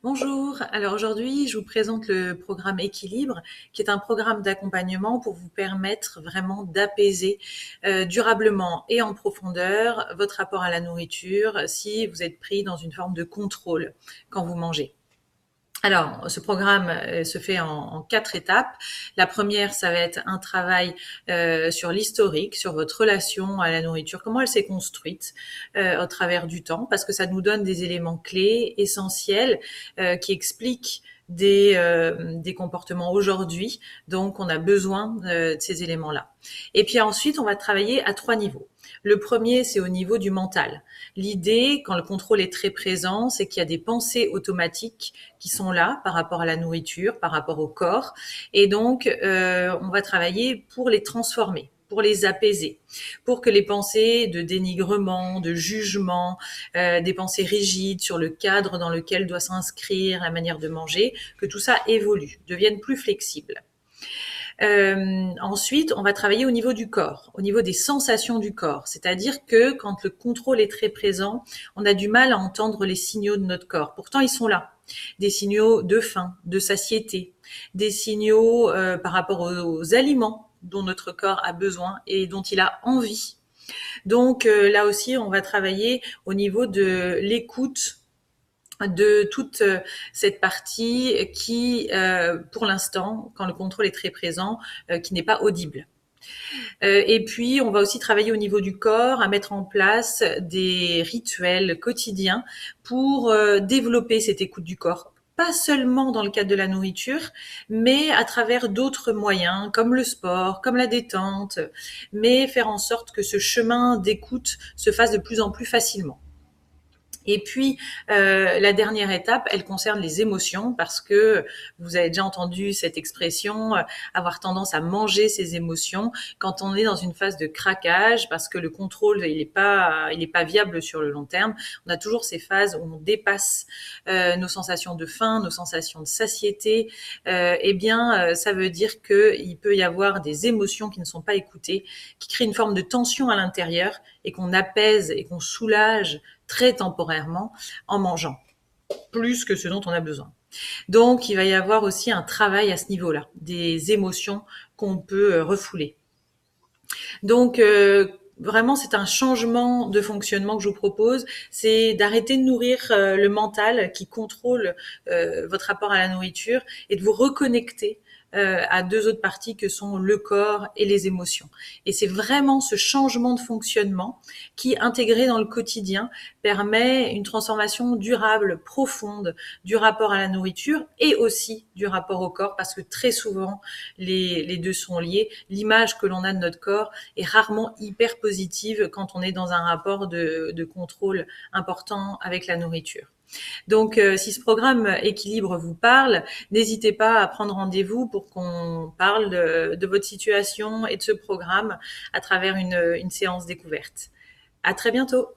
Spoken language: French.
Bonjour, alors aujourd'hui je vous présente le programme Équilibre, qui est un programme d'accompagnement pour vous permettre vraiment d'apaiser durablement et en profondeur votre rapport à la nourriture si vous êtes pris dans une forme de contrôle quand vous mangez. Alors, ce programme se fait en 4 étapes. La première, ça va être un travail sur l'historique, sur votre relation à la nourriture, comment elle s'est construite au travers du temps, parce que ça nous donne des éléments clés, essentiels, qui expliquent des comportements aujourd'hui. Donc, on a besoin de ces éléments-là. Et puis ensuite, on va travailler à 3 niveaux. Le premier, c'est au niveau du mental. L'idée, quand le contrôle est très présent, c'est qu'il y a des pensées automatiques qui sont là par rapport à la nourriture, par rapport au corps. Et donc, on va travailler pour les transformer, pour les apaiser, pour que les pensées de dénigrement, de jugement, des pensées rigides sur le cadre dans lequel doit s'inscrire la manière de manger, que tout ça évolue, devienne plus flexible. Ensuite, on va travailler au niveau du corps, au niveau des sensations du corps. C'est-à-dire que quand le contrôle est très présent, on a du mal à entendre les signaux de notre corps. Pourtant, ils sont là. Des signaux de faim, de satiété, des signaux par rapport aux aliments dont notre corps a besoin et dont il a envie. Donc là aussi, on va travailler au niveau de l'écoute de toute cette partie qui, pour l'instant, quand le contrôle est très présent, qui n'est pas audible. Et puis, on va aussi travailler au niveau du corps, à mettre en place des rituels quotidiens pour développer cette écoute du corps. Pas seulement dans le cadre de la nourriture, mais à travers d'autres moyens, comme le sport, comme la détente, mais faire en sorte que ce chemin d'écoute se fasse de plus en plus facilement. Et puis, la dernière étape, elle concerne les émotions parce que vous avez déjà entendu cette expression, avoir tendance à manger ses émotions quand on est dans une phase de craquage parce que le contrôle, il est pas viable sur le long terme. On a toujours ces phases où on dépasse nos sensations de faim, nos sensations de satiété. Eh bien, ça veut dire qu'il peut y avoir des émotions qui ne sont pas écoutées, qui créent une forme de tension à l'intérieur et qu'on apaise et qu'on soulage très temporairement en mangeant, plus que ce dont on a besoin. Donc, il va y avoir aussi un travail à ce niveau-là, des émotions qu'on peut refouler. Donc, vraiment, c'est un changement de fonctionnement que je vous propose, c'est d'arrêter de nourrir le mental qui contrôle votre rapport à la nourriture et de vous reconnecter à deux autres parties que sont le corps et les émotions. Et c'est vraiment ce changement de fonctionnement qui, intégré dans le quotidien, permet une transformation durable, profonde du rapport à la nourriture et aussi du rapport au corps, parce que très souvent, les deux sont liés. L'image que l'on a de notre corps est rarement hyper positive quand on est dans un rapport de contrôle important avec la nourriture. Donc, si ce programme Équilibre vous parle, n'hésitez pas à prendre rendez-vous pour qu'on parle de votre situation et de ce programme à travers une séance découverte. À très bientôt.